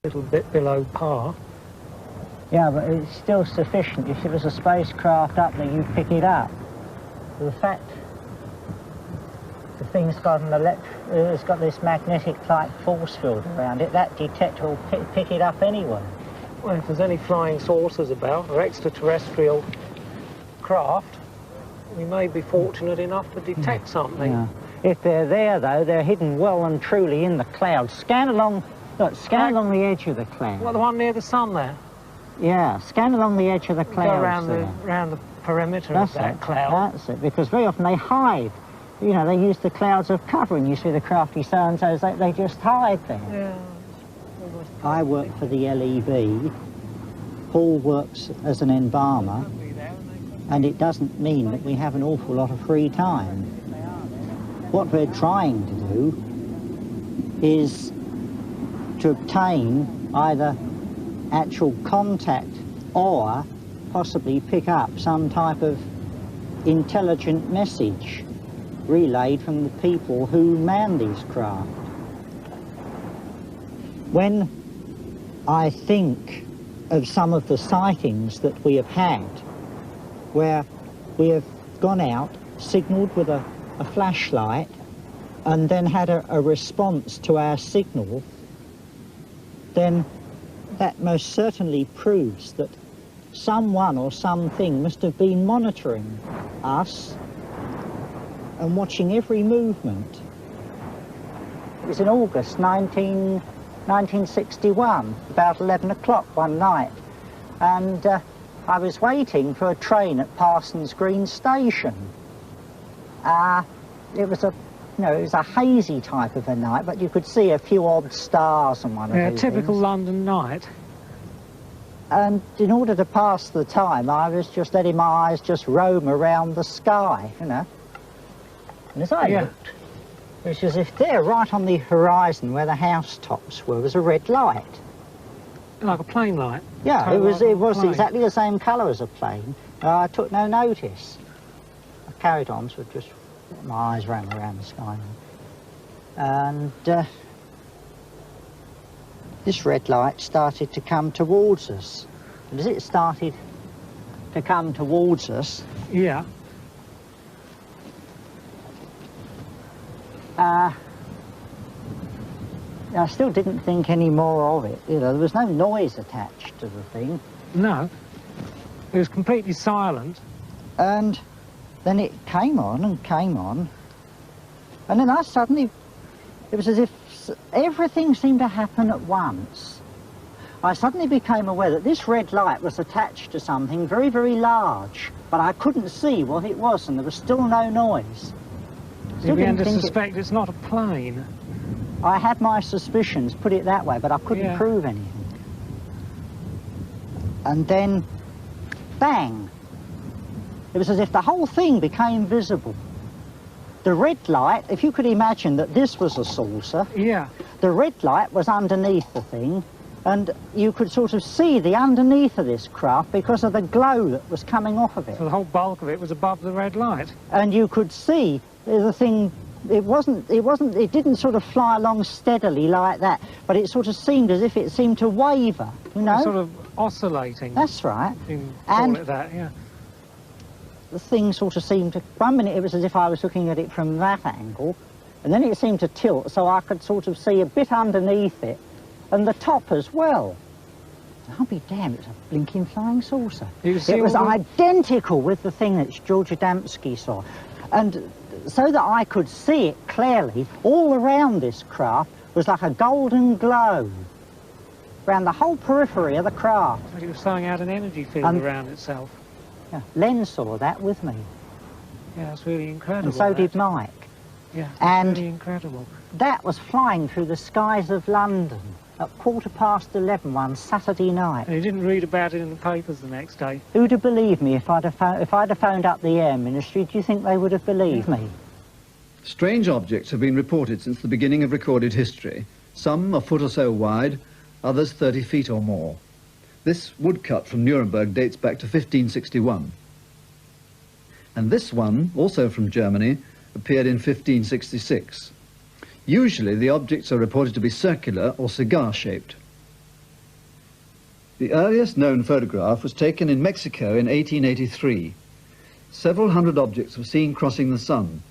little bit below par. Yeah, but it's still sufficient. If there was a spacecraft up there, you'd pick it up. The fact the thing's got it's got this magnetic-like force field around it, that detector will pick it up anyway. Well, if there's any flying saucers about, or extraterrestrial craft, we may be fortunate enough to detect something. Yeah. If they're there, though, they're hidden well and truly in the clouds. Scan along, look, scan along the edge of the cloud. Well, the one near the sun there? Yeah, scan along the edge of the clouds. Go around the perimeter of that cloud. That's it, because very often they hide. You know, they use the clouds of cover, and you see the crafty so-and-sos, they just hide there. Yeah. I work for the LEB. Paul works as an embalmer, and it doesn't mean that we have an awful lot of free time. What we're trying to do is to obtain either actual contact or possibly pick up some type of intelligent message relayed from the people who man these craft. When I think of some of the sightings that we have had, where we have gone out, signalled with a flashlight, and then had a response to our signal, then that most certainly proves that someone or something must have been monitoring us and watching every movement. It was in August 1961, about 11 o'clock one night, and I was waiting for a train at Parsons Green Station. It was a hazy type of a night, but you could see a few odd stars on one of these typical things. London night. And in order to pass the time, I was just letting my eyes just roam around the sky, you know. And as I looked, it was as if there, right on the horizon where the housetops were, was a red light. Like a plane light? Yeah, it was exactly the same colour as a plane. I took no notice. I carried on, so just my eyes ran around the sky. And this red light started to come towards us. And as it started to come towards us, yeah, I still didn't think any more of it. You know, there was no noise attached to the thing. No, it was completely silent. And then it came on and came on, and then I suddenly, it was as if everything seemed to happen at once. I suddenly became aware that this red light was attached to something very, very large, but I couldn't see what it was, and there was still no noise. You began to suspect it's not a plane. I had my suspicions, put it that way, but I couldn't prove anything. And then, bang! It was as if the whole thing became visible. The red light, if you could imagine that this was a saucer, the red light was underneath the thing, and you could sort of see the underneath of this craft because of the glow that was coming off of it. So the whole bulk of it was above the red light. And you could see the thing. It didn't sort of fly along steadily like that, but it sort of seemed as if it seemed to waver, you know? Sort of oscillating. That's right. You can call it that, yeah. The thing sort of seemed to, one minute it was as if I was looking at it from that angle, and then it seemed to tilt so I could sort of see a bit underneath it, and the top as well. I'll be damned, it's a blinking flying saucer. It was identical with the thing that George Adamski saw. And so that I could see it clearly, all around this craft was like a golden glow around the whole periphery of the craft. It was throwing out an energy field around itself. Yeah, Len saw that with me. Yeah, that's really incredible. And so did Mike. Yeah, that's really incredible. That was flying through the skies of London at 11:15 one Saturday night. And you didn't read about it in the papers the next day? Who'd have believed me if I'd have phoned up the Air Ministry? Do you think they would have believed me? Strange objects have been reported since the beginning of recorded history. Some a foot or so wide, others 30 feet or more. This woodcut from Nuremberg dates back to 1561. And this one, also from Germany, appeared in 1566. Usually the objects are reported to be circular or cigar-shaped. The earliest known photograph was taken in Mexico in 1883. Several hundred objects were seen crossing the sun,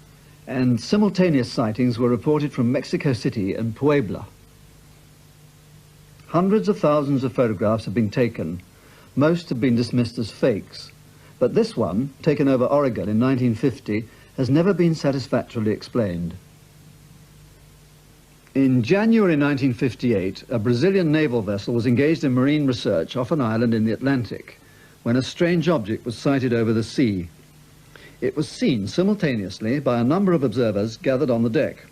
and simultaneous sightings were reported from Mexico City and Puebla. Hundreds of thousands of photographs have been taken. Most have been dismissed as fakes, but this one, taken over Oregon in 1950, has never been satisfactorily explained. In January 1958, a Brazilian naval vessel was engaged in marine research off an island in the Atlantic when a strange object was sighted over the sea. It was seen simultaneously by a number of observers gathered on the deck.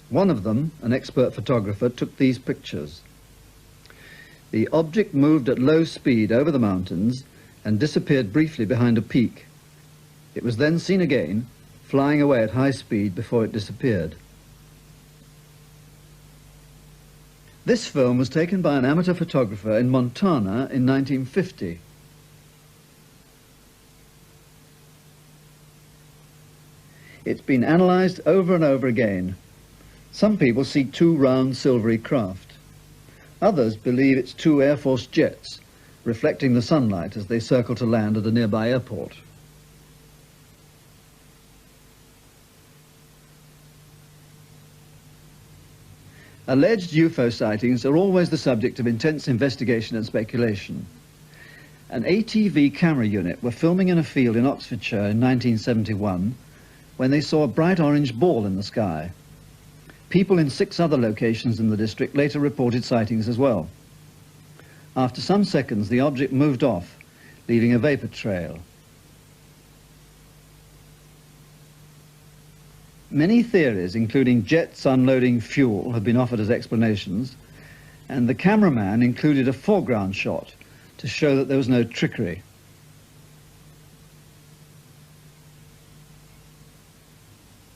One of them, an expert photographer, took these pictures. The object moved at low speed over the mountains and disappeared briefly behind a peak. It was then seen again, flying away at high speed before it disappeared. This film was taken by an amateur photographer in Montana in 1950. It's been analysed over and over again. Some people see two round silvery craft. Others believe it's two Air Force jets, reflecting the sunlight as they circle to land at a nearby airport. Alleged UFO sightings are always the subject of intense investigation and speculation. An ATV camera unit were filming in a field in Oxfordshire in 1971 when they saw a bright orange ball in the sky. People in 6 other locations in the district later reported sightings as well. After some seconds, the object moved off, leaving a vapor trail. Many theories, including jets unloading fuel, have been offered as explanations, and the cameraman included a foreground shot to show that there was no trickery.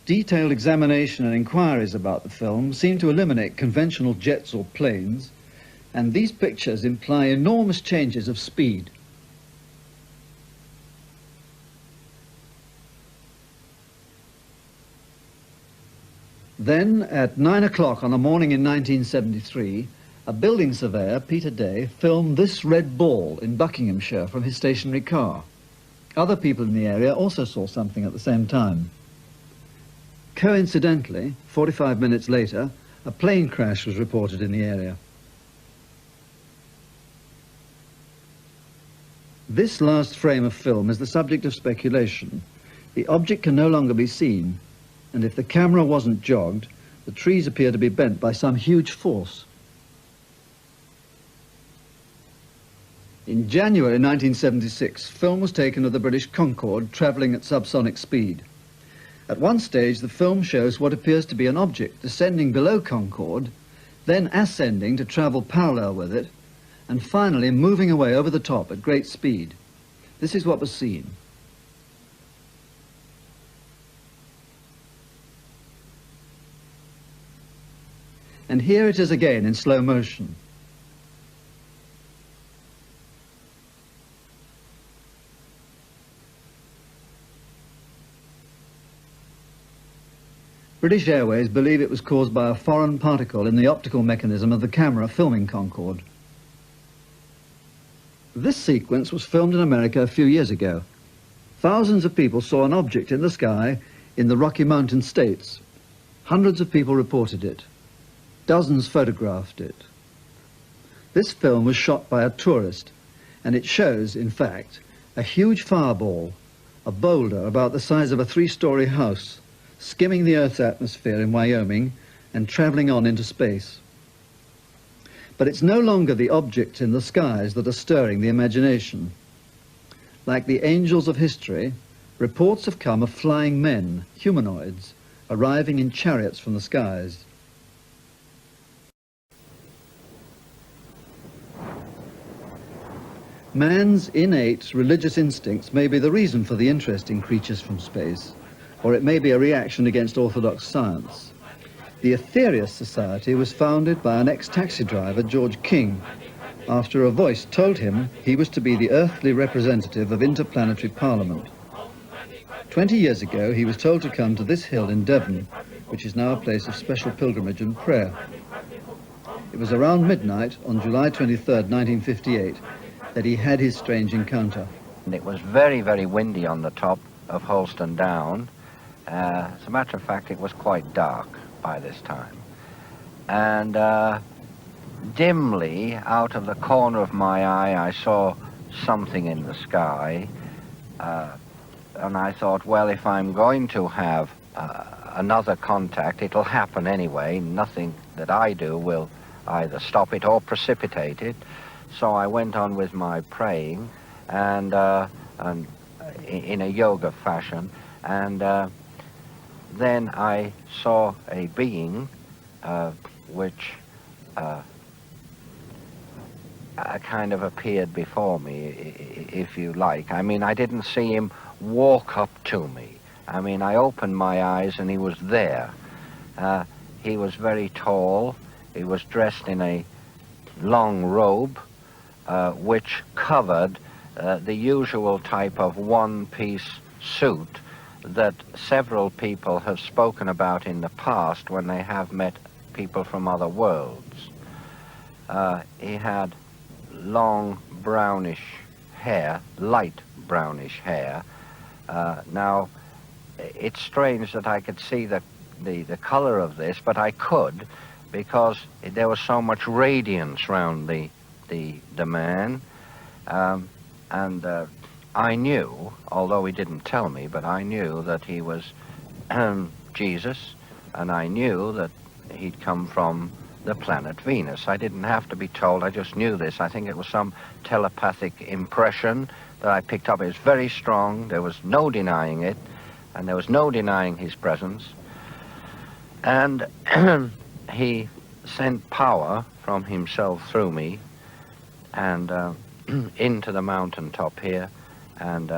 Detailed examination and inquiries about the film seem to eliminate conventional jets or planes, and these pictures imply enormous changes of speed. Then, at 9 o'clock on a morning in 1973, a building surveyor, Peter Day, filmed this red ball in Buckinghamshire from his stationary car. Other people in the area also saw something at the same time. Coincidentally, 45 minutes later, a plane crash was reported in the area. This last frame of film is the subject of speculation. The object can no longer be seen, and if the camera wasn't jogged, the trees appear to be bent by some huge force. In January 1976, film was taken of the British Concorde travelling at subsonic speed. At one stage, the film shows what appears to be an object descending below Concorde, then ascending to travel parallel with it, and finally moving away over the top at great speed. This is what was seen. And here it is again in slow motion. British Airways believe it was caused by a foreign particle in the optical mechanism of the camera filming Concorde. This sequence was filmed in America a few years ago. Thousands of people saw an object in the sky in the Rocky Mountain states. Hundreds of people reported it. Dozens photographed it. This film was shot by a tourist, and it shows, in fact, a huge fireball, a boulder about the size of a 3-story house, skimming the Earth's atmosphere in Wyoming and travelling on into space. But it's no longer the objects in the skies that are stirring the imagination. Like the angels of history, reports have come of flying men, humanoids, arriving in chariots from the skies. Man's innate religious instincts may be the reason for the interest in creatures from space, or it may be a reaction against orthodox science. The Aetherius Society was founded by an ex-taxi driver, George King, after a voice told him he was to be the earthly representative of interplanetary parliament. 20 years ago, he was told to come to this hill in Devon, which is now a place of special pilgrimage and prayer. It was around midnight on July 23rd, 1958, that he had his strange encounter. And it was very, very windy on the top of Holston Down. As a matter of fact, it was quite dark by this time. And dimly, out of the corner of my eye, I saw something in the sky. And I thought, well, if I'm going to have another contact, it'll happen anyway. Nothing that I do will either stop it or precipitate it. So I went on with my praying, and in a yoga fashion, and then I saw a being which kind of appeared before me, if you like. I mean, I didn't see him walk up to me. I mean, I opened my eyes and he was there. He was very tall. He was dressed in a long robe, which covered the usual type of one-piece suit that several people have spoken about in the past when they have met people from other worlds. He had long brownish hair, light brownish hair. Now, it's strange that I could see the color of this, but I could, because there was so much radiance around the man. And I knew, although he didn't tell me, but I knew that he was Jesus, and I knew that he'd come from the planet Venus. I didn't have to be told, I just knew this. I think it was some telepathic impression that I picked up. It was very strong, there was no denying it, and there was no denying his presence. And he sent power from himself through me, and into the mountaintop here, and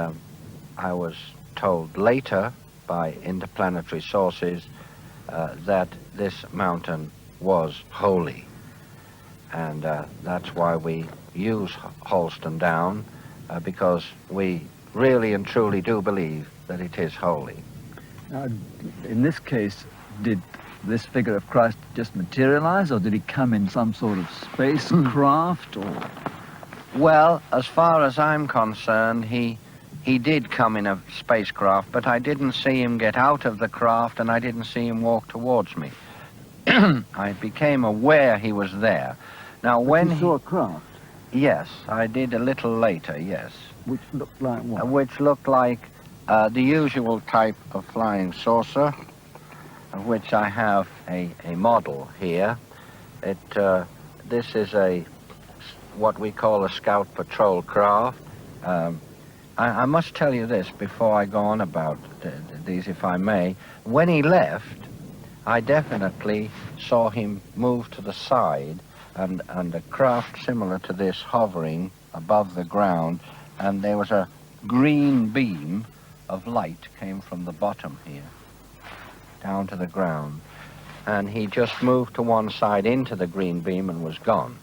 I was told later by interplanetary sources that this mountain was holy, and that's why we use Holston Down, because we really and truly do believe that it is holy. Now, in this case, did this figure of Christ just materialize, or did he come in some sort of spacecraft, or...? Well, as far as I'm concerned, he did come in a spacecraft, but I didn't see him get out of the craft, and I didn't see him walk towards me. I became aware he was there. Now, when you saw a craft? Yes, I did a little later, yes. Which looked like what? Which looked like the usual type of flying saucer, of which I have a model here. This is what we call a scout patrol craft. I must tell you this before I go on about these, if I may. When he left, I definitely saw him move to the side, and a craft similar to this hovering above the ground, and there was a green beam of light came from the bottom here down to the ground, and he just moved to one side into the green beam and was gone.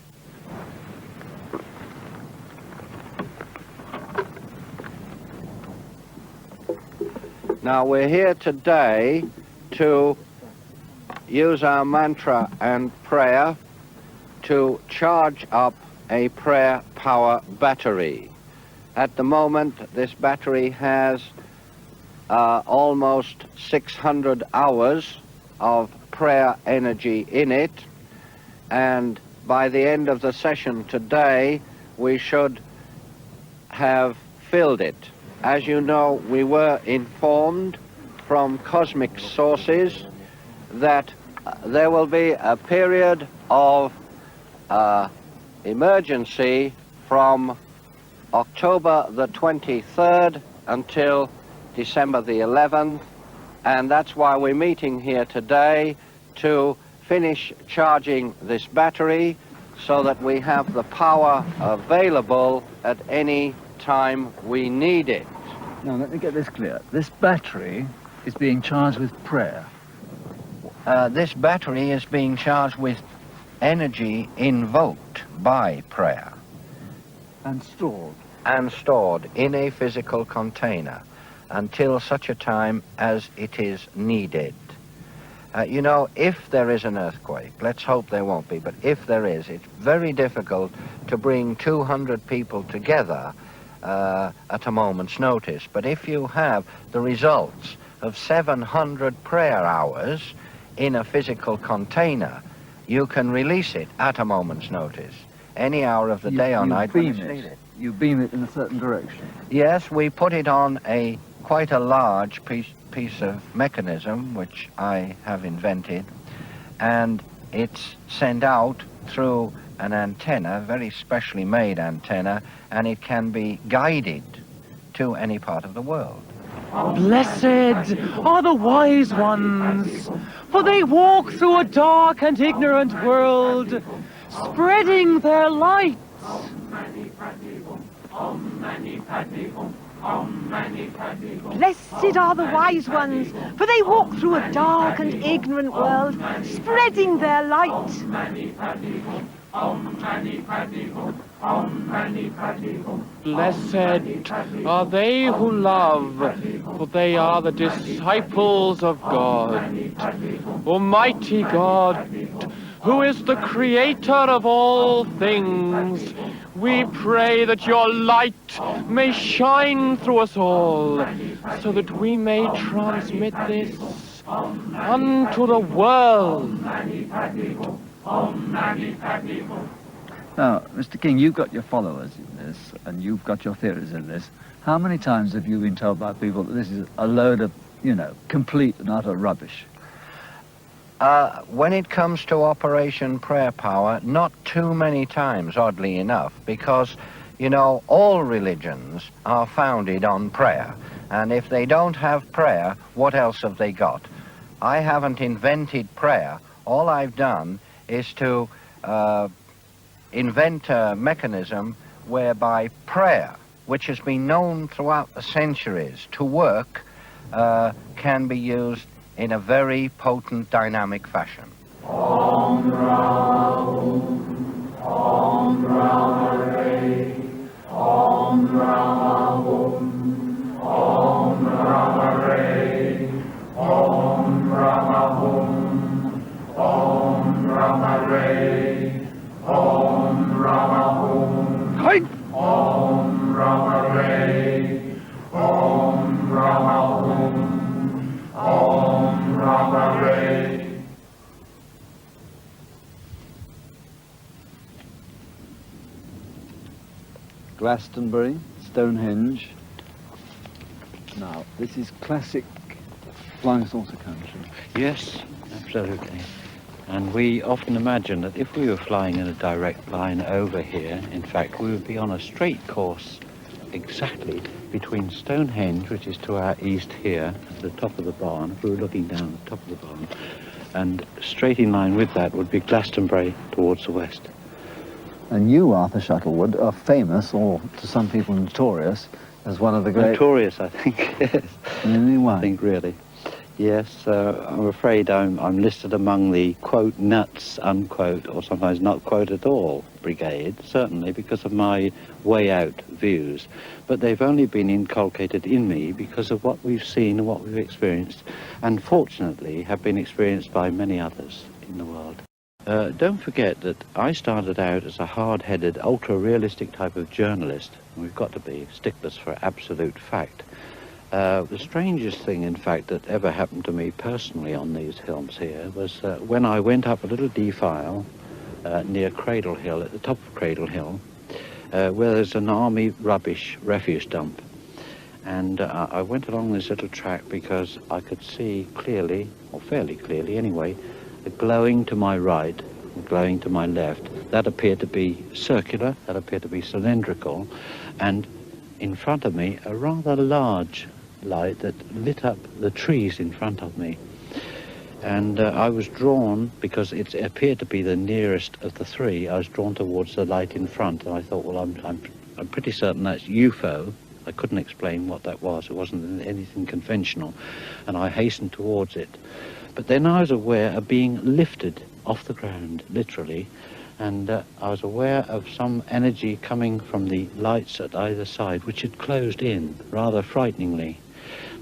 Now, we're here today to use our mantra and prayer to charge up a prayer power battery. At the moment, this battery has almost 600 hours of prayer energy in it, and by the end of the session today, we should have filled it. As you know, we were informed from cosmic sources that there will be a period of emergency from October the 23rd until December the 11th, and that's why we're meeting here today to finish charging this battery so that we have the power available at any time we need it. Now, let me get this clear. This battery is being charged with prayer. This battery is being charged with energy invoked by prayer. And stored. And stored in a physical container until such a time as it is needed. You know, if there is an earthquake, let's hope there won't be, but if there is, it's very difficult to bring 200 people together at a moment's notice. But if you have the results of 700 prayer hours in a physical container, you can release it at a moment's notice, any hour of the day or night when it's needed. You beam it in a certain direction. Yes, we put it on quite a large piece of mechanism which I have invented, and it's sent out through an antenna, very specially made antenna, and it can be guided to any part of the world. Blessed are the wise ones, for they walk through a dark and ignorant world, spreading their light. Blessed are the wise ones, for they walk through a dark and ignorant world, spreading their light. Blessed are they who love, for they are the disciples of God. Almighty God, who is the creator of all things, we pray that your light may shine through us all, so that we may transmit this unto the world. Now, Mr. King, you've got your followers in this, and you've got your theories in this. How many times have you been told by people that this is a load of, you know, complete and utter rubbish? When it comes to Operation Prayer Power, not too many times, oddly enough, because, you know, all religions are founded on prayer. And if they don't have prayer, what else have they got? I haven't invented prayer. All I've done is to invent a mechanism whereby prayer, which has been known throughout the centuries to work, can be used in a very potent, dynamic fashion. Om Ram, Om Rama-re, Om Rama-hum, Om Rama-re, Om Rama-hum, Om Rama-re, Om Rama-hum, Om Rama-re, Om Rama-hum, Om Rama-re. Glastonbury, Stonehenge. Now, this is classic flying saucer country. Yes, absolutely. And we often imagine that if we were flying in a direct line over here, in fact, we would be on a straight course exactly between Stonehenge, which is to our east here, at the top of the barn, if we were looking down at the top of the barn, and straight in line with that would be Glastonbury towards the west. And you, Arthur Shuttlewood, are famous, or to some people notorious, as one of the great... Notorious, I think, yes. In any way? I think, really. Yes, I'm afraid I'm listed among the, quote, nuts, unquote, or sometimes not quote at all brigade, certainly because of my way out views. But they've only been inculcated in me because of what we've seen and what we've experienced, and fortunately have been experienced by many others in the world. Don't forget that I started out as a hard-headed, ultra-realistic type of journalist. We've got to be sticklers for absolute fact. The strangest thing, in fact, that ever happened to me personally on these films here was when I went up a little defile near Cradle Hill, at the top of Cradle Hill, where there's an army rubbish refuse dump. And I went along this little track because I could see clearly, or fairly clearly anyway, a glowing to my right, and glowing to my left. That appeared to be circular, that appeared to be cylindrical, and in front of me a rather large light that lit up the trees in front of me. And I was drawn, because it appeared to be the nearest of the three, I was drawn towards the light in front, and I thought, well, I'm pretty certain that's UFO. I couldn't explain what that was. It wasn't anything conventional, and I hastened towards it. But then I was aware of being lifted off the ground, literally, and I was aware of some energy coming from the lights at either side, which had closed in rather frighteningly.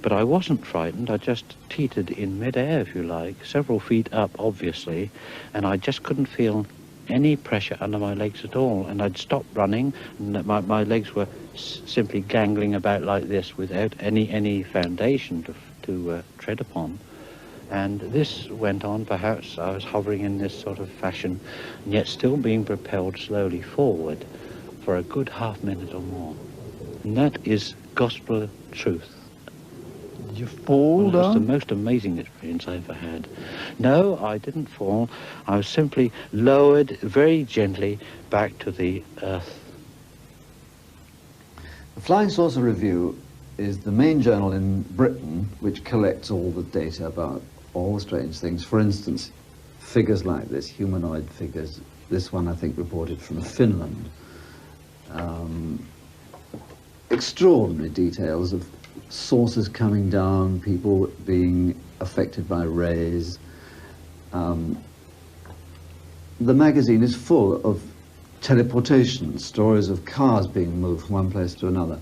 But I wasn't frightened. I just teetered in midair, if you like, several feet up, obviously, and I just couldn't feel any pressure under my legs at all. And I'd stopped running, and my legs were simply gangling about like this without any foundation to tread upon. And this went on, perhaps I was hovering in this sort of fashion, and yet still being propelled slowly forward for a good half minute or more. And that is gospel truth. Did you fall It was the down? most amazing experience I ever had. No, I didn't fall. I was simply lowered very gently back to the earth. The Flying Saucer Review is the main journal in Britain which collects all the data about all the strange things. For instance, figures like this, humanoid figures. This one, I think, reported from Finland. Extraordinary details of saucers coming down, people being affected by rays. The magazine is full of teleportation, stories of cars being moved from one place to another.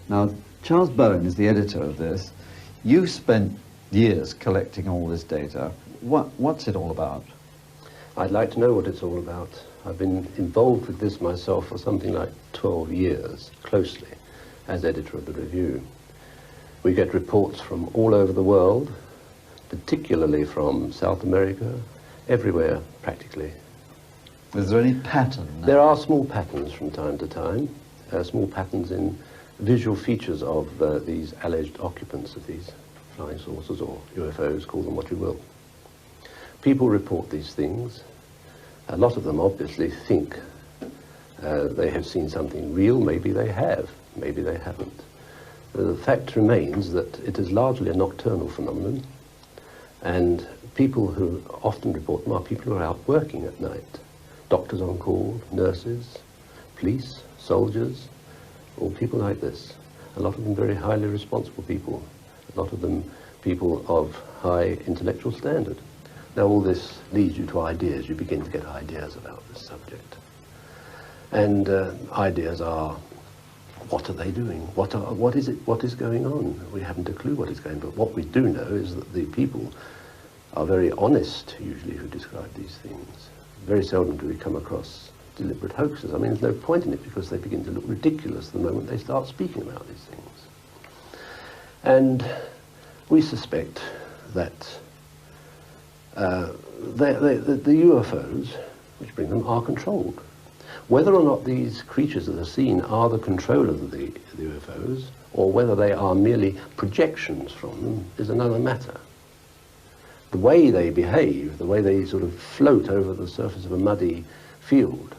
Now, Charles Bowen is the editor of this. You spent years collecting all this data. What's it all about? I'd like to know what it's all about. I've been involved with this myself for something like 12 years, closely, as editor of the review. We get reports from all over the world, particularly from South America, everywhere, practically. Is there any pattern? There are small patterns from time to time, small patterns in visual features of these alleged occupants of these flying saucers, or UFOs, call them what you will. People report these things. A lot of them obviously think they have seen something real. Maybe they have, maybe they haven't. The fact remains that it is largely a nocturnal phenomenon, and people who often report them are people who are out working at night. Doctors on call, nurses, police, soldiers, all people like this. A lot of them very highly responsible people. A lot of them people of high intellectual standard. Now all this leads you to ideas. You begin to get ideas about this subject. And ideas are, what are they doing? What is it? What is going on? We haven't a clue what is going on. But what we do know is that the people are very honest, usually, who describe these things. Very seldom do we come across deliberate hoaxes. I mean, there's no point in it, because they begin to look ridiculous the moment they start speaking about these things. And we suspect that the UFOs, which bring them, are controlled. Whether or not these creatures that are seen are the control of the UFOs, or whether they are merely projections from them, is another matter. The way they behave, the way they sort of float over the surface of a muddy field,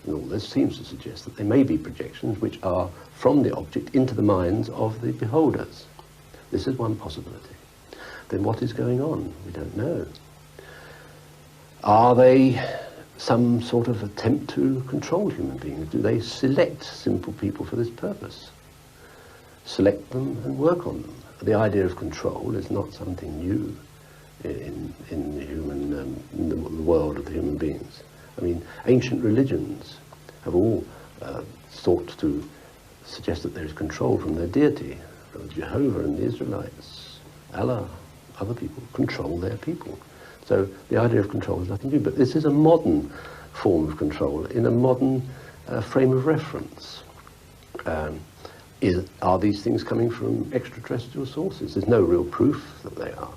and all this seems to suggest that they may be projections which are from the object into the minds of the beholders. This is one possibility. Then what is going on? We don't know. Are they some sort of attempt to control human beings? Do they select simple people for this purpose? Select them and work on them? The idea of control is not something new in the world of the human beings. I mean, ancient religions have all sought to suggest that there is control from their deity. Jehovah and the Israelites, Allah, other people, control their people. So the idea of control is nothing new, but this is a modern form of control in a modern frame of reference. Are these things coming from extraterrestrial sources? There's no real proof that they are.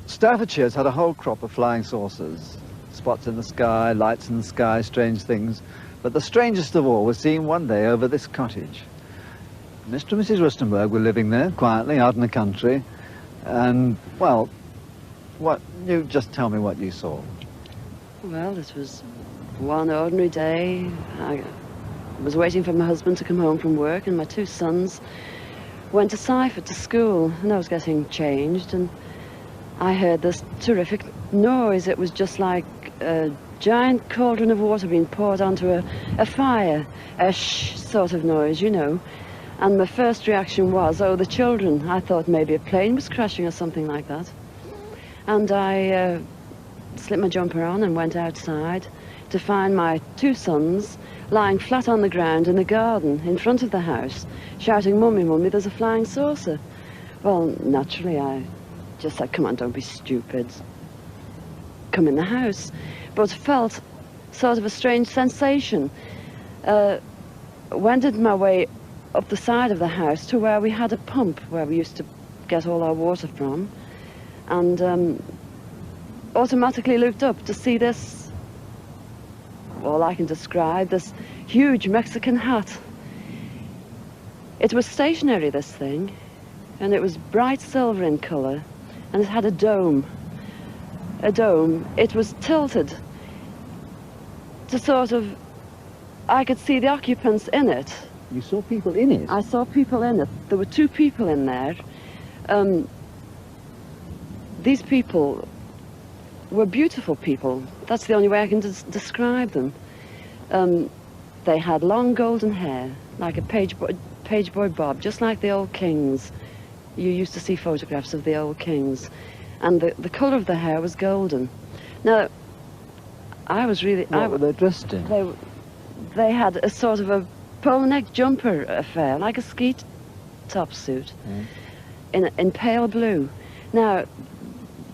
Staffordshire's had a whole crop of flying saucers. Spots in the sky, lights in the sky, strange things. But the strangest of all was seen one day over this cottage. Mr. and Mrs. Roestenburg were living there quietly out in the country. And, well, you just tell me what you saw. Well, this was one ordinary day. I was waiting for my husband to come home from work, and my two sons went to Staffordshire to school, and I was getting changed, and I heard this terrific noise. It was just like a giant cauldron of water being poured onto a fire, a shh sort of noise, you know. And my first reaction was, oh, the children. I thought maybe a plane was crashing or something like that. And I slipped my jumper on and went outside to find my two sons lying flat on the ground in the garden in front of the house, shouting, "Mummy, Mummy, there's a flying saucer." Well, naturally, I just said, "Come on, don't be stupid. Come in the house." But felt sort of a strange sensation. Wended my way up the side of the house to where we had a pump where we used to get all our water from, and automatically looked up to see this, all I can describe, this huge Mexican hat. It was stationary, this thing, and it was bright silver in colour, and it had a dome. It was tilted to sort of, I could see the occupants in it. You saw people in it? I saw people in it. There were two people in there. These people were beautiful people. That's the only way I can describe them. They had long golden hair, like a page boy bob, just like the old kings. You used to see photographs of the old kings. And the colour of the hair was golden. Now, I was really... What were they dressed in? They had a sort of a polo neck jumper affair, like a ski top suit, in pale blue. Now,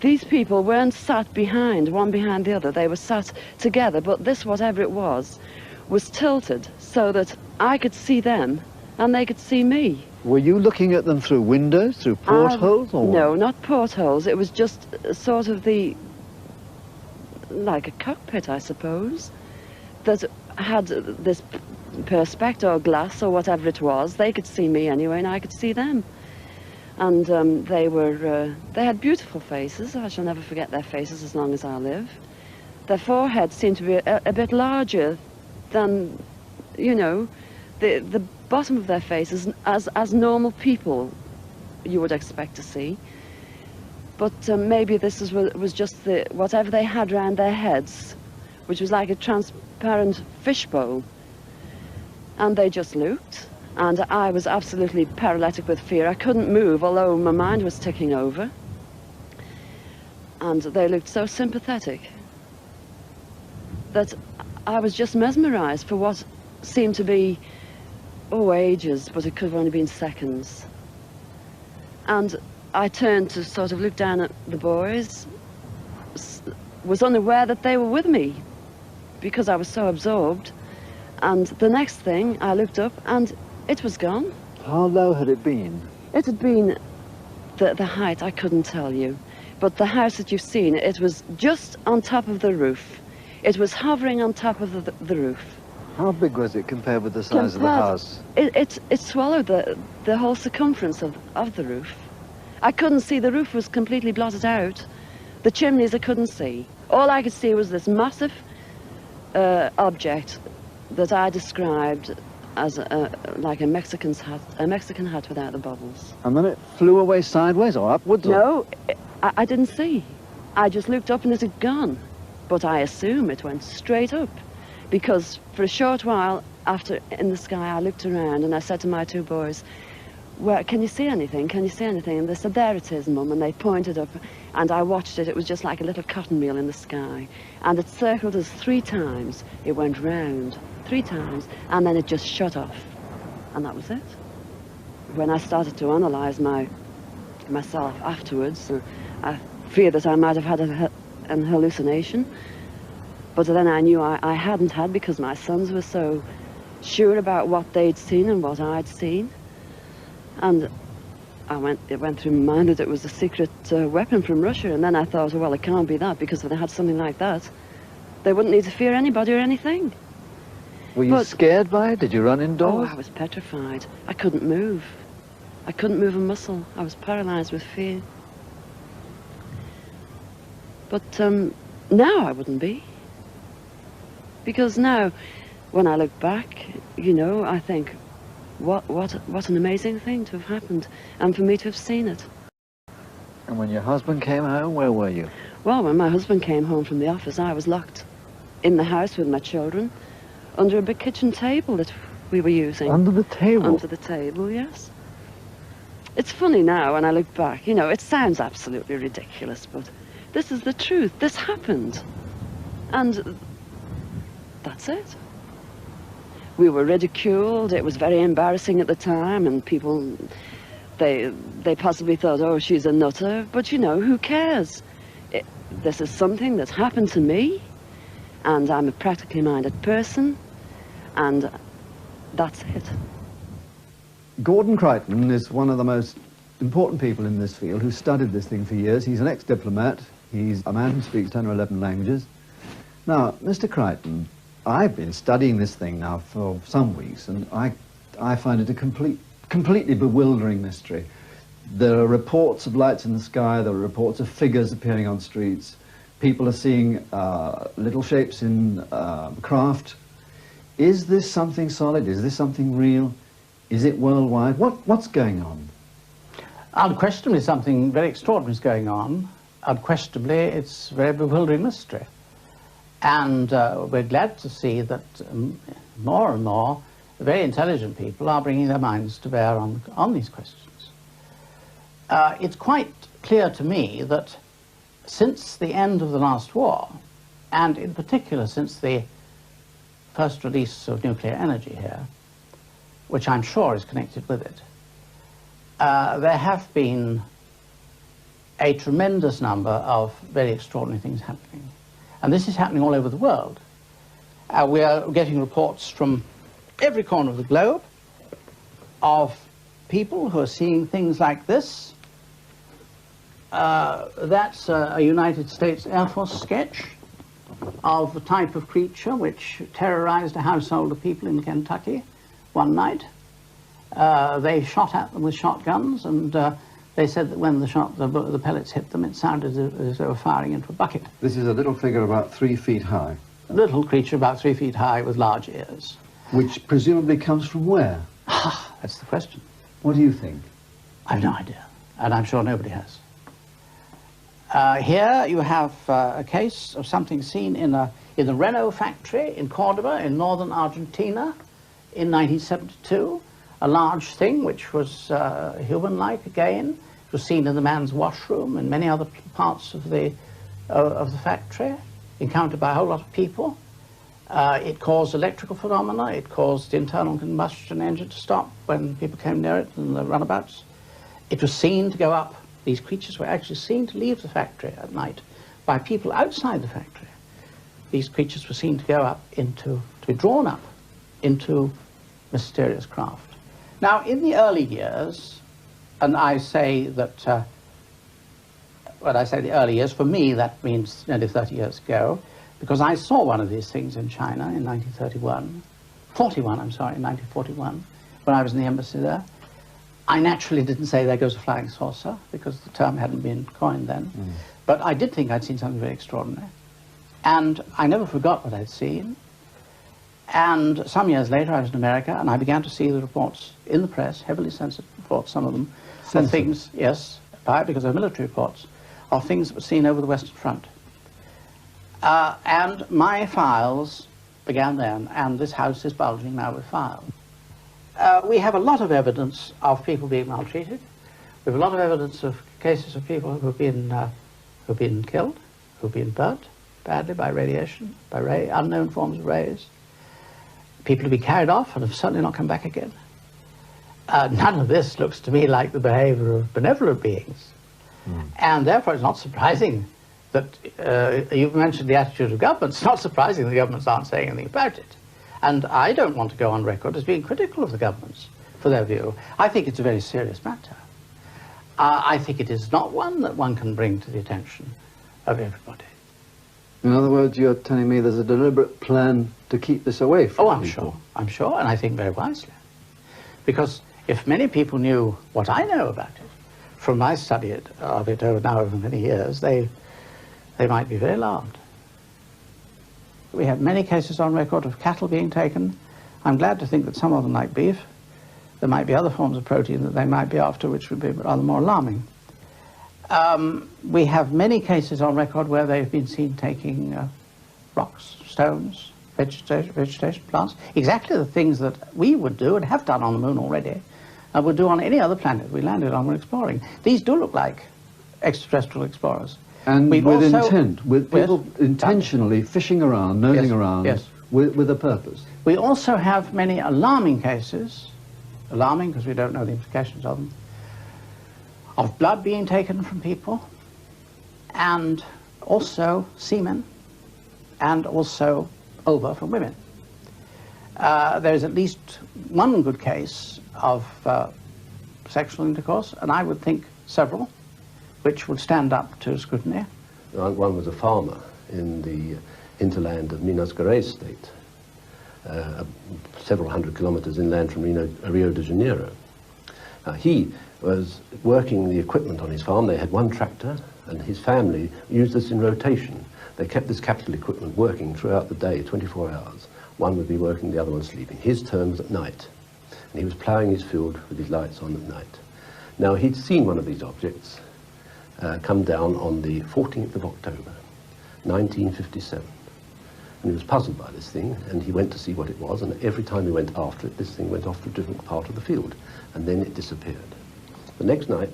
these people weren't sat behind, one behind the other. They were sat together, but this, whatever it was tilted so that I could see them and they could see me. Were you looking at them through windows, through portholes? Or no, not portholes. It was just sort of like a cockpit, I suppose, that had this perspex or glass or whatever it was. They could see me anyway, and I could see them. And they had beautiful faces. I shall never forget their faces as long as I live. Their foreheads seemed to be a bit larger than, you know, the bottom of their faces as normal people you would expect to see. But maybe this was just whatever they had round their heads, which was like a transparent fishbowl. And they just looked, and I was absolutely paralytic with fear. I couldn't move, although my mind was ticking over. And they looked so sympathetic that I was just mesmerized for what seemed to be, ages, but it could have only been seconds. And I turned to sort of look down at the boys, was unaware that they were with me because I was so absorbed. And the next thing, I looked up and it was gone. How low had it been? It had been the height, I couldn't tell you. But the house that you've seen, it was just on top of the roof. It was hovering on top of the roof. How big was it compared with the size of the house? It swallowed the whole circumference of the roof. I couldn't see, the roof was completely blotted out. The chimneys I couldn't see. All I could see was this massive object that I described as like a Mexican hat without the bubbles. And then it flew away sideways or upwards? No, I didn't see. I just looked up and it had gone. But I assume it went straight up, because for a short while after in the sky I looked around and I said to my two boys, "Well, can you see anything? Can you see anything?" And they said, "There it is, Mum," and they pointed up, and I watched it. It was just like a little cotton reel in the sky, and it circled us 3 times. It went round 3 times, and then it just shut off, and that was it. When I started to analyse myself afterwards, I feared that I might have had an hallucination, but then I knew I hadn't had, because my sons were so sure about what they'd seen and what I'd seen. And it went through my mind that it was a secret weapon from Russia, and then I thought, well, it can't be that, because if they had something like that, they wouldn't need to fear anybody or anything. Were you scared by it? Did you run indoors? Oh, I was petrified. I couldn't move. I couldn't move a muscle. I was paralyzed with fear. But now I wouldn't be. Because now, when I look back, you know, I think, what an amazing thing to have happened, and for me to have seen it. And when your husband came home, where were you? Well, when my husband came home from the office, I was locked in the house with my children, under a big kitchen table that we were using. Under the table? Under the table, yes. It's funny now when I look back, you know, it sounds absolutely ridiculous, but this is the truth. This happened. And that's it. We were ridiculed. It was very embarrassing at the time, and people, they possibly thought, oh, she's a nutter. But, you know, who cares? This is something that's happened to me, and I'm a practically minded person, and that's it. Gordon Crichton is one of the most important people in this field who studied this thing for years. He's an ex-diplomat. He's a man who speaks 10 or 11 languages. Now, Mr. Crichton, I've been studying this thing now for some weeks, and I find it a completely bewildering mystery. There are reports of lights in the sky, there are reports of figures appearing on streets. People are seeing little shapes in craft. Is this something solid? Is this something real? Is it worldwide? What's going on? Unquestionably, something very extraordinary is going on. Unquestionably, it's a very bewildering mystery. And we're glad to see that more and more very intelligent people are bringing their minds to bear on these questions. It's quite clear to me that since the end of the last war, and in particular since the first release of nuclear energy here, which I'm sure is connected with it, there have been a tremendous number of very extraordinary things happening. And this is happening all over the world. We are getting reports from every corner of the globe of people who are seeing things like this. That's a United States Air Force sketch of the type of creature which terrorized a household of people in Kentucky one night. They shot at them with shotguns, and they said that when the pellets hit them, it sounded as though they were firing into a bucket. This is a little figure about 3 feet high. A little creature about 3 feet high with large ears. Which presumably comes from where? That's the question. What do you think? I've no idea, and I'm sure nobody has. Here you have a case of something seen in the Renault factory in Cordoba in northern Argentina in 1972. A large thing which was human-like again. It was seen in the man's washroom and many other parts of the factory, encountered by a whole lot of people. It caused electrical phenomena. It caused the internal combustion engine to stop when people came near it in the runabouts. It was seen to go up. These creatures were actually seen to leave the factory at night by people outside the factory. These creatures were seen to go up to be drawn up into mysterious craft. Now, in the early years, and I say that, when I say the early years, for me that means nearly 30 years ago, because I saw one of these things in China in 1941, when I was in the embassy there. I naturally didn't say there goes a flying saucer, because the term hadn't been coined then. But I did think I'd seen something very extraordinary. And I never forgot what I'd seen. And some years later, I was in America, and I began to see the reports in the press, heavily censored reports, some of them, of things, yes, because they're military reports, of things that were seen over the Western Front. And my files began then, and this house is bulging now with files. We have a lot of evidence of people being maltreated. We have a lot of evidence of cases of people who've been killed, who've been burnt badly by radiation, by unknown forms of rays. People have been carried off and have certainly not come back again. None of this looks to me like the behavior of benevolent beings. And therefore it's not surprising that, you've mentioned the attitude of governments, it's not surprising the governments aren't saying anything about it. And I don't want to go on record as being critical of the governments for their view. I think it's a very serious matter. I think it is not one that one can bring to the attention of everybody. In other words, you're telling me there's a deliberate plan to keep this away from people? I'm sure, and I think very wisely. Because if many people knew what I know about it, from my study of it over many years, they might be very alarmed. We have many cases on record of cattle being taken. I'm glad to think that some of them like beef. There might be other forms of protein that they might be after, which would be rather more alarming. We have many cases on record where they've been seen taking rocks, stones, vegetation, plants, exactly the things that we would do and have done on the moon already, and would do on any other planet we landed on when exploring. These do look like extraterrestrial explorers. And with intent, with people intentionally fishing around, nosing around, with a purpose. We also have many alarming cases, alarming because we don't know the implications of them, of blood being taken from people, and also semen, and also ova from women. There's at least one good case of sexual intercourse, and I would think several, which would stand up to scrutiny. One was a farmer in the hinterland of Minas Gerais state, several hundred kilometers inland from Rio de Janeiro. He was working the equipment on his farm. They had one tractor, and his family used this in rotation. They kept this capital equipment working throughout the day, 24 hours. One would be working, the other one sleeping. His turn was at night, and he was ploughing his field with his lights on at night. Now, he'd seen one of these objects come down on the 14th of October, 1957. And he was puzzled by this thing, and he went to see what it was, and every time he went after it, this thing went off to a different part of the field, and then it disappeared. The next night,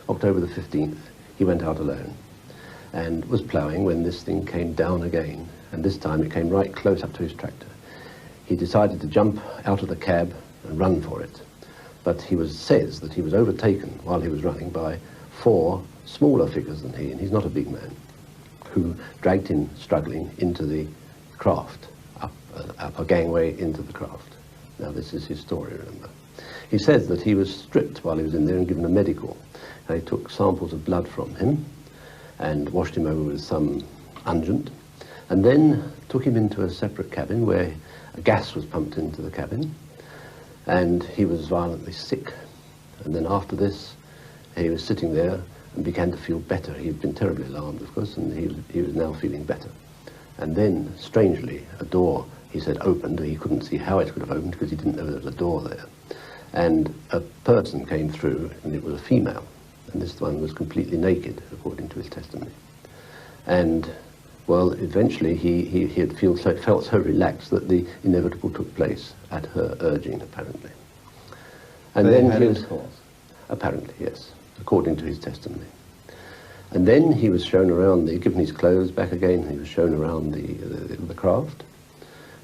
October the 15th, he went out alone and was ploughing when this thing came down again, and this time it came right close up to his tractor. He decided to jump out of the cab and run for it, but says that he was overtaken while he was running by 4 smaller figures than he, and he's not a big man, who dragged him struggling into the craft, up a gangway into the craft. Now, this is his story, remember. He says that he was stripped while he was in there and given a medical. They took samples of blood from him and washed him over with some unguent, and then took him into a separate cabin where a gas was pumped into the cabin, and he was violently sick. And then after this, he was sitting there and began to feel better. He had been terribly alarmed, of course, and he was now feeling better. And then, strangely, a door, he said, opened. He couldn't see how it could have opened because he didn't know there was a door there. And a person came through, and it was a female. And this one was completely naked, according to his testimony. And, well, eventually he had felt so relaxed that the inevitable took place at her urging, apparently. And they then had he was, intercourse? Apparently, yes, according to his testimony. And then he was shown around, given his clothes back again, he was shown around the craft,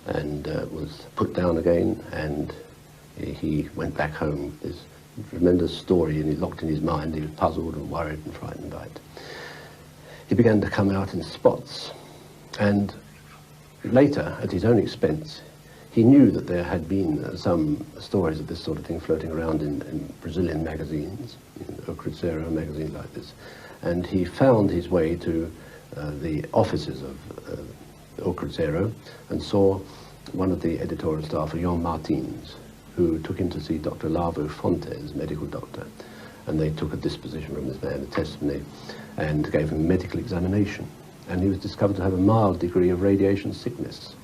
and was put down again, and he went back home with this tremendous story, and he locked in his mind. He was puzzled and worried and frightened by it. He began to come out in spots, and later, at his own expense, he knew that there had been some stories of this sort of thing floating around in Brazilian magazines, in O Cruzeiro, a magazine like this, and he found his way to the offices of O Cruzeiro and saw one of the editorial staff, João Martins, who took him to see Dr. Lavo Fontes, medical doctor, and they took a disposition from this man, a testimony, and gave him a medical examination. And he was discovered to have a mild degree of radiation sickness.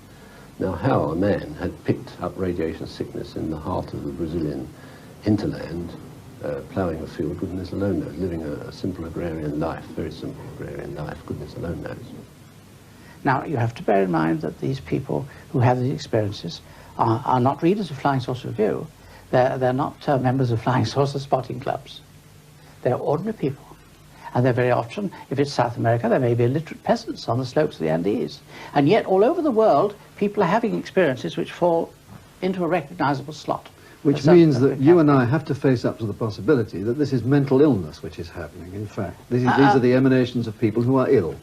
Now, how a man had picked up radiation sickness in the heart of the Brazilian hinterland, ploughing a field, goodness alone knows, living a simple agrarian life, very simple agrarian life, goodness alone knows. Now, you have to bear in mind that these people who have these experiences are not readers of Flying Saucer Review. They're not members of Flying Saucer spotting clubs. They're ordinary people. And they're very often, if it's South America, there may be illiterate peasants on the slopes of the Andes. And yet, all over the world, people are having experiences which fall into a recognizable slot. Which means that you and I have to face up to the possibility that this is mental illness which is happening, in fact. These are the emanations of people who are ill.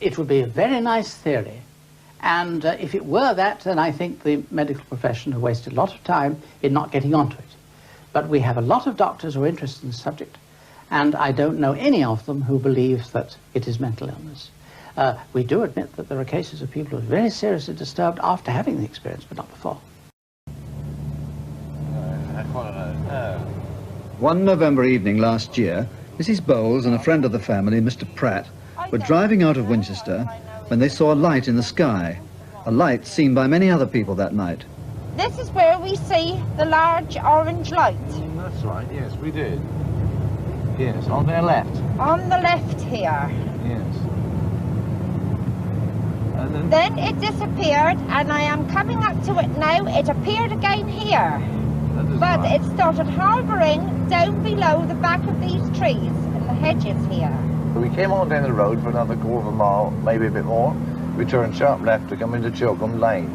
It would be a very nice theory. And if it were that, then I think the medical profession have wasted a lot of time in not getting onto it. But we have a lot of doctors who are interested in the subject, and I don't know any of them who believe that it is mental illness. We do admit that there are cases of people who are very seriously disturbed after having the experience, but not before. One November evening last year, Mrs. Bowles and a friend of the family, Mr. Pratt, were driving out of Winchester when they saw a light in the sky, a light seen by many other people that night. This is where we see the large orange light. That's right, yes, we did. Yes, on their left. On the left here. Yes. And then it disappeared, and I am coming up to it now. It appeared again here. But right. It started hovering down below the back of these trees and the hedges here. We came on down the road for another quarter of a mile, maybe a bit more. We turned sharp left to come into Chilcombe Lane.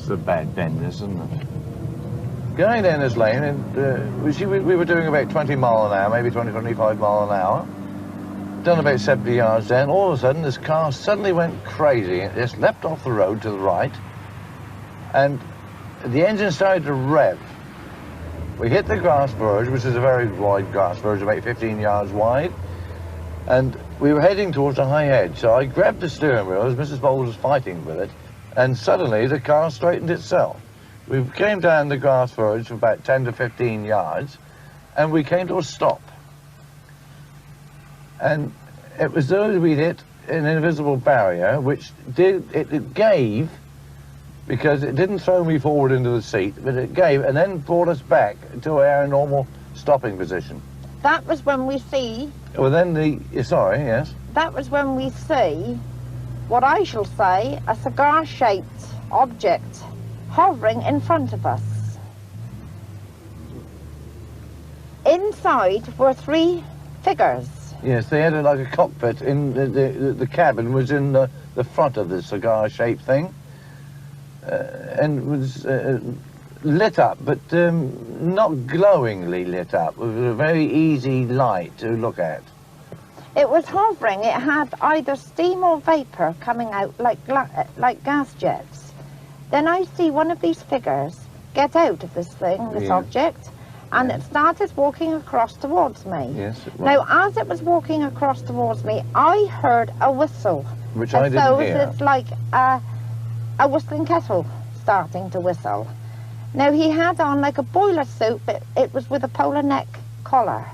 That's the bad benders, isn't it? Going down this lane, and we were doing about 20 mile an hour, maybe 20, 25 mile an hour. Done about 70 yards down, all of a sudden this car suddenly went crazy. It just leapt off the road to the right, and the engine started to rev. We hit the grass verge, which is a very wide grass verge, about 15 yards wide, and we were heading towards a high edge. So I grabbed the steering wheel as Mrs. Bowles was fighting with it, and suddenly the car straightened itself. We came down the grass verge for about 10 to 15 yards, and we came to a stop. And it was though we'd hit an invisible barrier, which it gave, because it didn't throw me forward into the seat, but it gave, and then brought us back to our normal stopping position. That was when we see... Well, then sorry, yes? That was when we see, what I shall say, a cigar-shaped object hovering in front of us. Inside were 3 figures. Yes, they had like a cockpit in the cabin was in the front of the cigar-shaped thing, and was lit up, but not glowingly lit up. It was a very easy light to look at. It was hovering. It had either steam or vapor coming out like gas jets. Then I see one of these figures get out of this thing, this object, and it started walking across towards me. Yes, it was. Now, as it was walking across towards me, I heard a whistle. Which I didn't hear. So it's like a whistling kettle starting to whistle. Now, he had on like a boiler suit, but it was with a polar neck collar.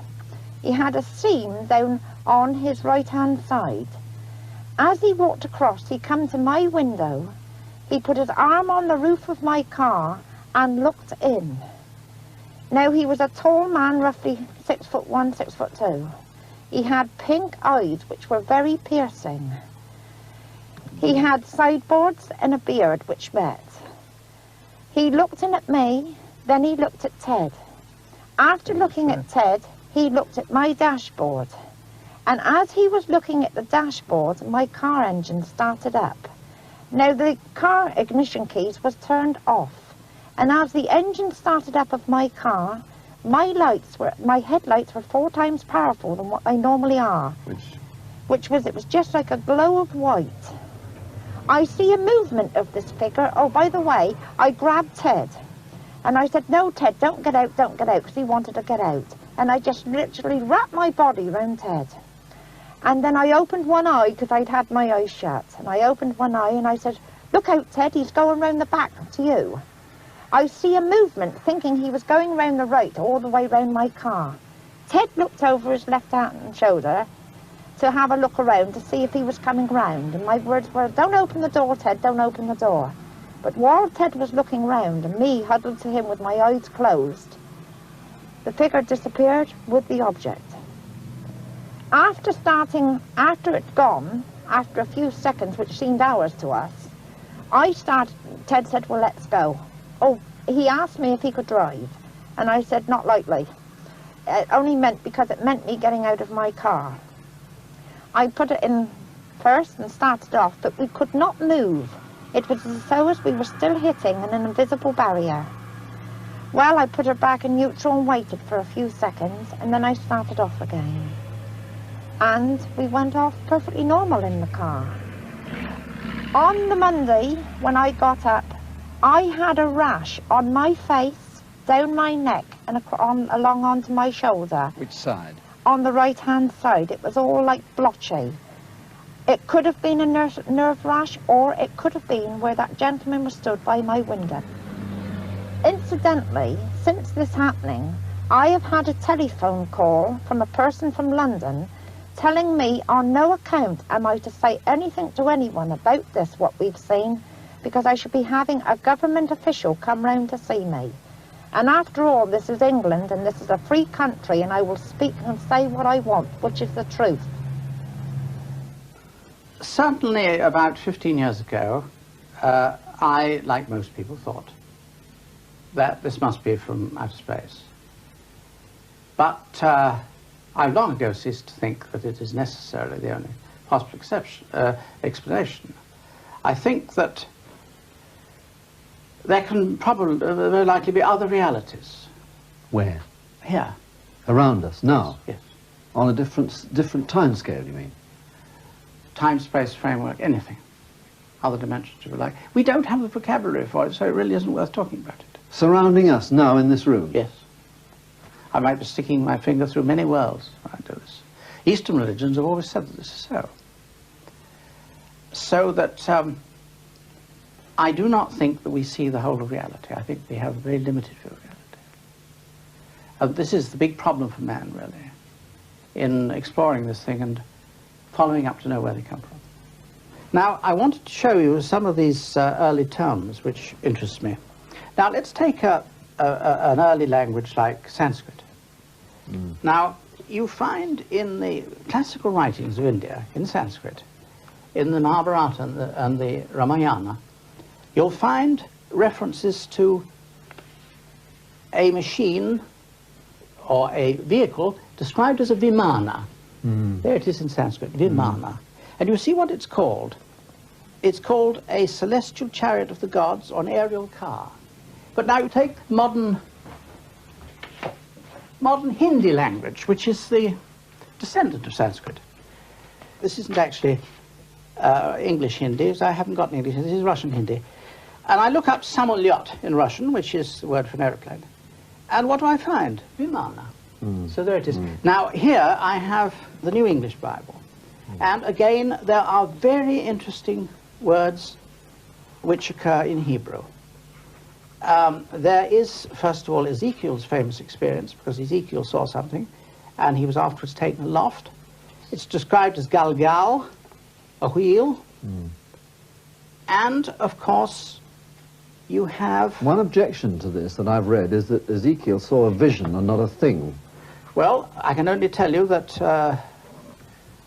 He had a seam down on his right-hand side. As he walked across, he come to my window. He put his arm on the roof of my car and looked in. Now, he was a tall man, roughly 6'1", 6'2". He had pink eyes, which were very piercing. He had sideboards and a beard, which met. He looked in at me, then he looked at Ted. After looking at Ted, he looked at my dashboard. And as he was looking at the dashboard, my car engine started up. Now, the car ignition keys was turned off. And as the engine started up of my car, my headlights were 4 times powerful than what they normally are. It was just like a glow of white. I see a movement of this figure. Oh, by the way, I grabbed Ted. And I said, no, Ted, don't get out, because he wanted to get out. And I just literally wrapped my body around Ted. And then I opened one eye, because I'd had my eyes shut. And I opened one eye and I said, look out, Ted, he's going round the back to you. I see a movement, thinking he was going round the right, all the way round my car. Ted looked over his left-hand shoulder to have a look around to see if he was coming round. And my words were, don't open the door, Ted, don't open the door. But while Ted was looking round and me huddled to him with my eyes closed, the figure disappeared with the object. After it gone, after a few seconds, which seemed hours to us, Ted said, well, let's go. Oh, he asked me if he could drive, and I said, not likely. It only meant because it meant me getting out of my car. I put it in first and started off, but we could not move. It was as though as we were still hitting an invisible barrier. Well, I put her back in neutral and waited for a few seconds, and then I started off again. And we went off perfectly normal in the car. On the Monday, when I got up, I had a rash on my face, down my neck, and along onto my shoulder. Which side? On the right-hand side. It was all like blotchy. It could have been a nerve rash, or it could have been where that gentleman was stood by my window. Incidentally, since this happening, I have had a telephone call from a person from London telling me on no account am I to say anything to anyone about this, what we've seen, because I should be having a government official come round to see me. And after all, this is England, and this is a free country, and I will speak and say what I want, which is the truth. Certainly about 15 years ago, I, like most people, thought that this must be from outer space. But I long ago ceased to think that it is necessarily the only possible explanation. I think that there can probably, very likely be other realities. Where? Here. Around us, now? Yes. On a different time scale, you mean? Time, space, framework, anything. Other dimensions, if you like. We don't have the vocabulary for it, so it really isn't worth talking about it. Surrounding us now in this room? Yes. I might be sticking my finger through many worlds when I do this. Eastern religions have always said that this is so. So that I do not think that we see the whole of reality. I think we have a very limited view of reality. This is the big problem for man, really, in exploring this thing and following up to know where they come from. Now, I wanted to show you some of these early terms which interest me. Now, let's take an early language like Sanskrit. Now, you find in the classical writings of India, in Sanskrit, in the Mahabharata and the Ramayana, you'll find references to a machine or a vehicle described as a vimana. There it is in Sanskrit, vimana. And you see what it's called. It's called a celestial chariot of the gods or an aerial car. But now you take modern Hindi language, which is the descendant of Sanskrit. This isn't actually English Hindi, so I haven't got English Hindi, this is Russian Hindi. And I look up samolyot in Russian, which is the word for an aeroplane. And what do I find? Vimana. So there it is. Now here I have the New English Bible. And again, there are very interesting words which occur in Hebrew. There is, first of all, Ezekiel's famous experience, because Ezekiel saw something, and he was afterwards taken aloft. It's described as galgal, a wheel. And, of course, you have... One objection to this that I've read is that Ezekiel saw a vision and not a thing. Well, I can only tell you that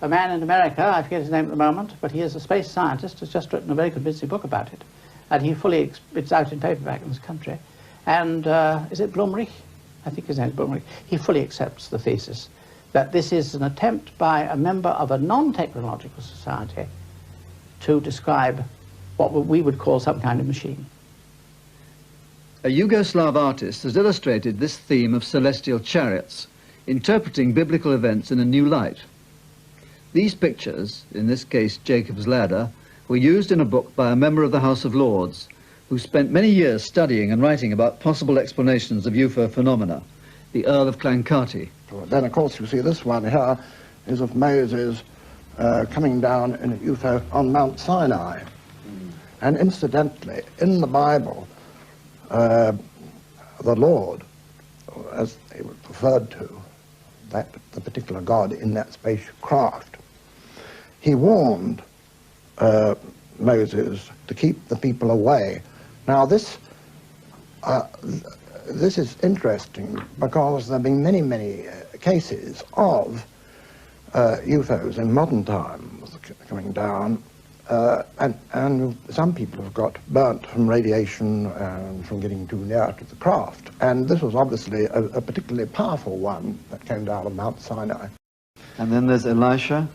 a man in America, I forget his name at the moment, but he is a space scientist, has just written a very convincing book about it. And he fully, it's out in paperback in this country. And is it Blumrich? I think his name is Blumrich. He fully accepts the thesis that this is an attempt by a member of a non-technological society to describe what we would call some kind of machine. A Yugoslav artist has illustrated this theme of celestial chariots, interpreting biblical events in a new light. These pictures, in this case Jacob's Ladder, were used in a book by a member of the House of Lords, who spent many years studying and writing about possible explanations of UFO phenomena, the Earl of Clancarty. Then, of course, you see this one here is of Moses coming down in a UFO on Mount Sinai. And incidentally, in the Bible, the Lord, as he was referred to, the particular God in that spacecraft, he warned Moses to keep the people away. Now this is interesting because there have been many cases of UFOs in modern times coming down, and some people have got burnt from radiation and from getting too near to the craft. And this was obviously a particularly powerful one that came down on Mount Sinai. And then there's Elisha,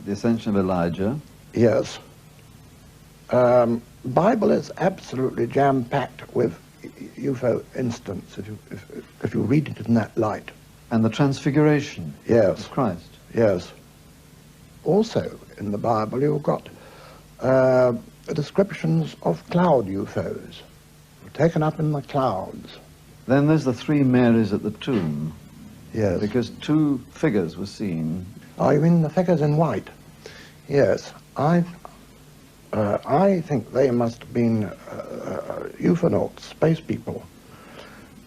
the ascension of Elijah. Yes. Bible is absolutely jam-packed with UFO incidents if you read it in that light. And the transfiguration of Christ. Yes. Also in the Bible you've got descriptions of cloud UFOs, taken up in the clouds. Then there's the three Marys at the tomb. Yes. Because two figures were seen. Oh, you mean the figures in white? Yes. I think they must have been ufonauts, space people,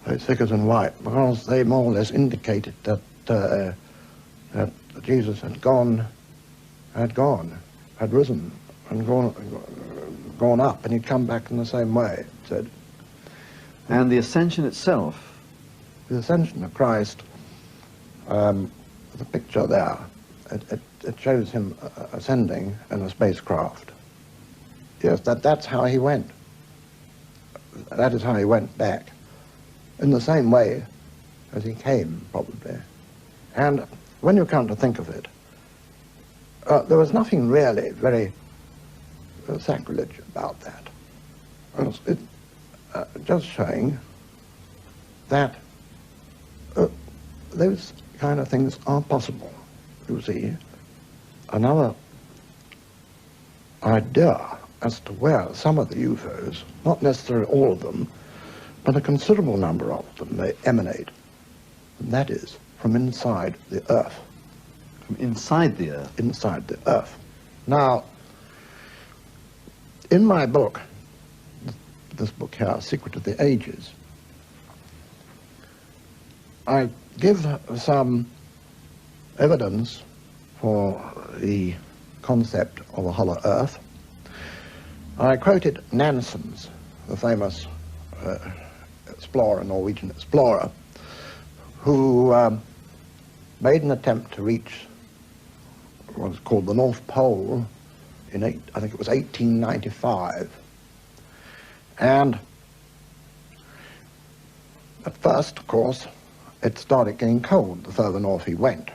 those figures in white, because they more or less indicated that that Jesus had risen and gone up, and he'd come back in the same way, it said. And the ascension itself? The ascension of Christ, the picture there, it shows him ascending in a spacecraft. Yes, that's how he went. That is how he went back, in the same way as he came, probably. And when you come to think of it, there was nothing really very sacrilege about that. just showing that those kind of things are possible, you see. Another idea as to where some of the UFOs, not necessarily all of them, but a considerable number of them may emanate, and that is from inside the Earth. From inside the Earth? Inside the Earth. Now, in my book, this book here, Secret of the Ages, I give some evidence for the concept of a hollow Earth. I quoted Nansen's, the famous explorer, Norwegian explorer, who made an attempt to reach what was called the North Pole in, I think it was 1895. And at first, of course, it started getting cold the further north he went.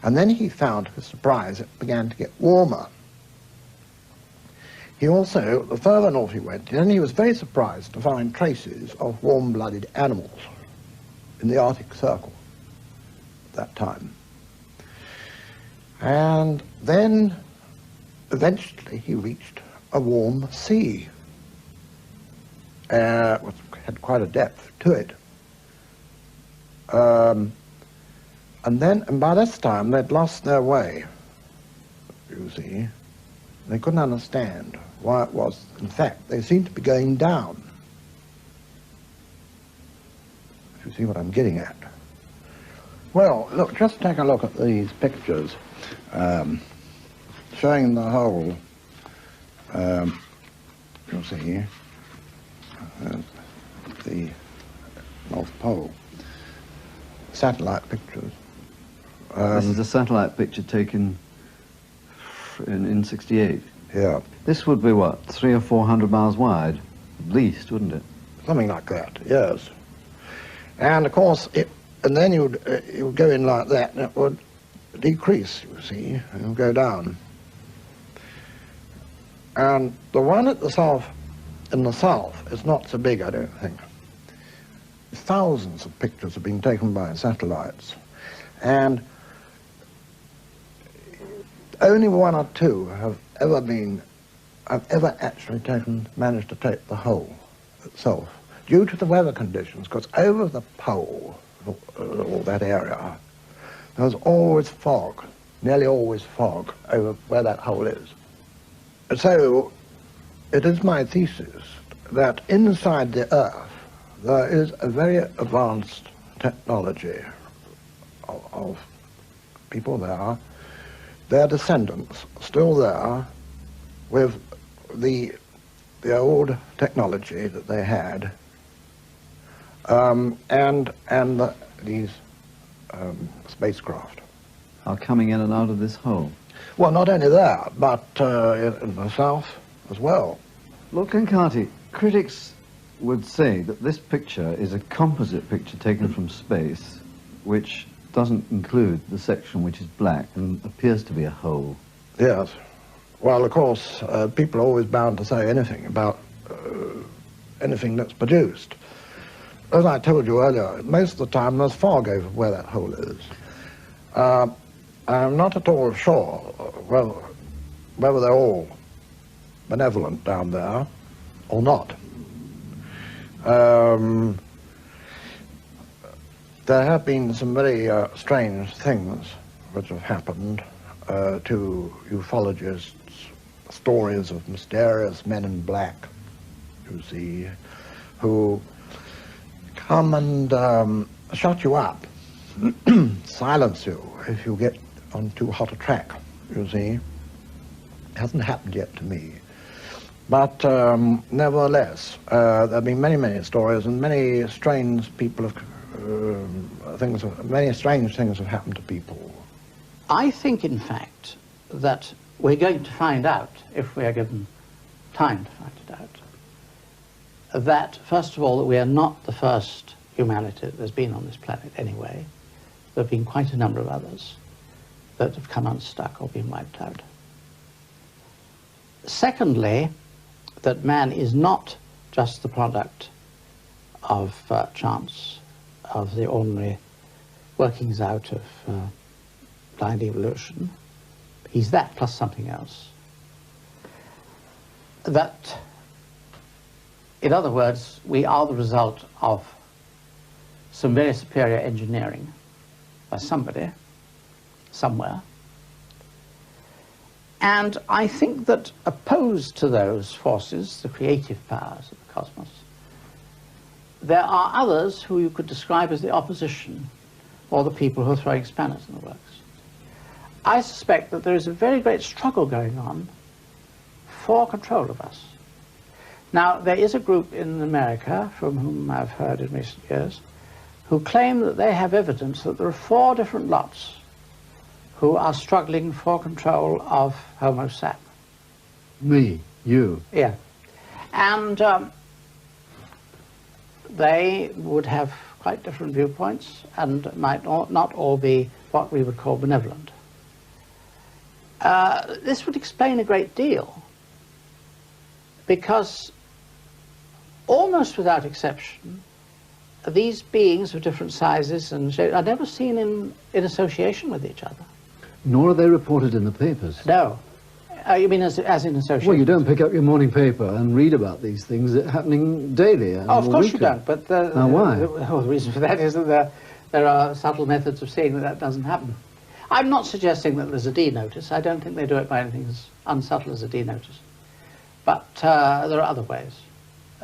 And then he found, to his surprise, it began to get warmer. He also, the further north he went, then he was very surprised to find traces of warm-blooded animals in the Arctic Circle at that time. And then, eventually, he reached a warm sea, which had quite a depth to it. And by this time, they'd lost their way, you see. They couldn't understand why it was. In fact, they seemed to be going down. If you see what I'm getting at. Well, look, just take a look at these pictures showing the whole, you'll see, the North Pole. Satellite pictures. This is a satellite picture taken in 68. Yeah. This would be what, 300 or 400 miles wide, at least, wouldn't it? Something like that, yes. And of course, and then you would go in like that, and it would decrease, you see, and it would go down. And the one at the south, in the south, is not so big, I don't think. Thousands of pictures have been taken by satellites, and only one or two have ever actually managed to take the whole itself, due to the weather conditions, because over the pole, all that area, there's always fog, nearly always fog, over where that hole is. So, it is my thesis that inside the Earth, there is a very advanced technology of people there, their descendants still there, with the old technology that they had, and these spacecraft. Are coming in and out of this hole? Well, not only there, but in the south as well. Lord Glencarty, critics would say that this picture is a composite picture taken from space, which doesn't include the section which is black and appears to be a hole. Yes. Well, of course, people are always bound to say anything about anything that's produced. As I told you earlier, most of the time there's fog over where that hole is. I'm not at all sure whether they're all benevolent down there or not. There have been some very strange things which have happened to ufologists, stories of mysterious men in black, you see, who come and shut you up, silence you if you get on too hot a track, you see. It hasn't happened yet to me. But nevertheless, there have been many, many stories, and many strange people have many strange things have happened to people. I think, in fact, that we're going to find out, if we are given time to find it out, that, first of all, that we are not the first humanity that there's been on this planet anyway. There have been quite a number of others that have come unstuck or been wiped out. Secondly, that man is not just the product of chance, of the ordinary workings out of blind evolution. He's that plus something else. That, in other words, we are the result of some very superior engineering by somebody, somewhere. And I think that opposed to those forces, the creative powers of the cosmos, there are others who you could describe as the opposition, or the people who are throwing spanners in the works. I suspect that there is a very great struggle going on for control of us. Now, there is a group in America, from whom I've heard in recent years, who claim that they have evidence that there are 4 different lots who are struggling for control of Homo sap. Me, you. Yeah. And they would have quite different viewpoints and might not all be what we would call benevolent. This would explain a great deal, because almost without exception, these beings of different sizes and shapes are never seen in association with each other. Nor are they reported in the papers. No. You mean as in association? Well, you don't pick up your morning paper and read about these things happening daily. Oh, of course you don't, but now why? The reason for that is that there are subtle methods of seeing that that doesn't happen. I'm not suggesting that there's a D notice. I don't think they do it by anything as unsubtle as a D notice. But there are other ways.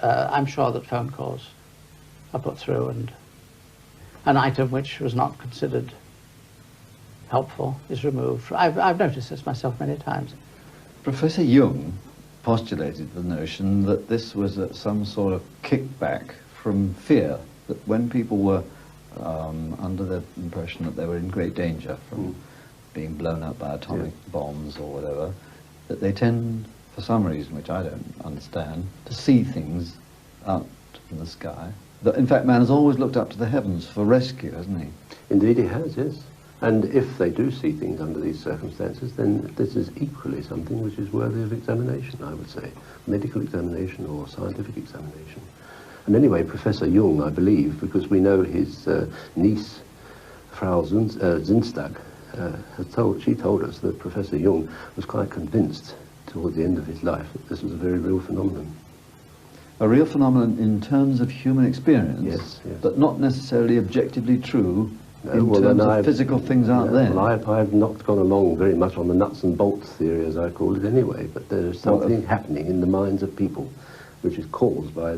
I'm sure that phone calls are put through, and an item which was not considered helpful is removed. I've noticed this myself many times. Professor Jung postulated the notion that this was some sort of kickback from fear, that when people were under the impression that they were in great danger from being blown up by atomic bombs or whatever, that they tend, for some reason which I don't understand, to see things out in the sky. That, in fact, man has always looked up to the heavens for rescue, hasn't he? Indeed he has, yes. And if they do see things under these circumstances, then this is equally something which is worthy of examination, I would say. Medical examination or scientific examination. And anyway, Professor Jung, I believe, because we know his niece, Frau Zinstag, she told us that Professor Jung was quite convinced toward the end of his life that this was a very real phenomenon. A real phenomenon in terms of human experience, yes. But not necessarily objectively true in terms of physical things out there. Well, I've not gone along very much on the nuts and bolts theory, as I call it anyway, but there is something happening in the minds of people which is caused by,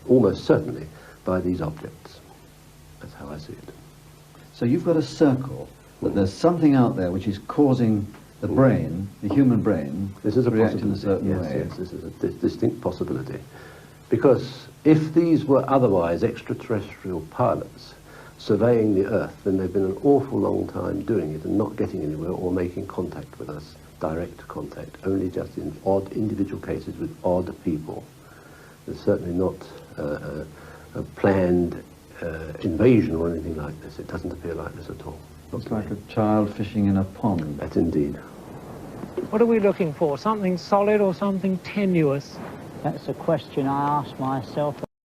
almost certainly, by these objects. That's how I see it. So you've got a circle, that there's something out there which is causing the brain, the human brain, this is to react in a certain way. Yes, this is a distinct possibility. Because if these were otherwise extraterrestrial pilots surveying the Earth, then they've been an awful long time doing it and not getting anywhere or making contact with us, direct contact, only just in odd individual cases with odd people. There's certainly not a planned invasion or anything like this. It doesn't appear like this at all. It's like a child fishing in a pond. That's indeed. What are we looking for? Something solid or something tenuous? That's a question I ask myself.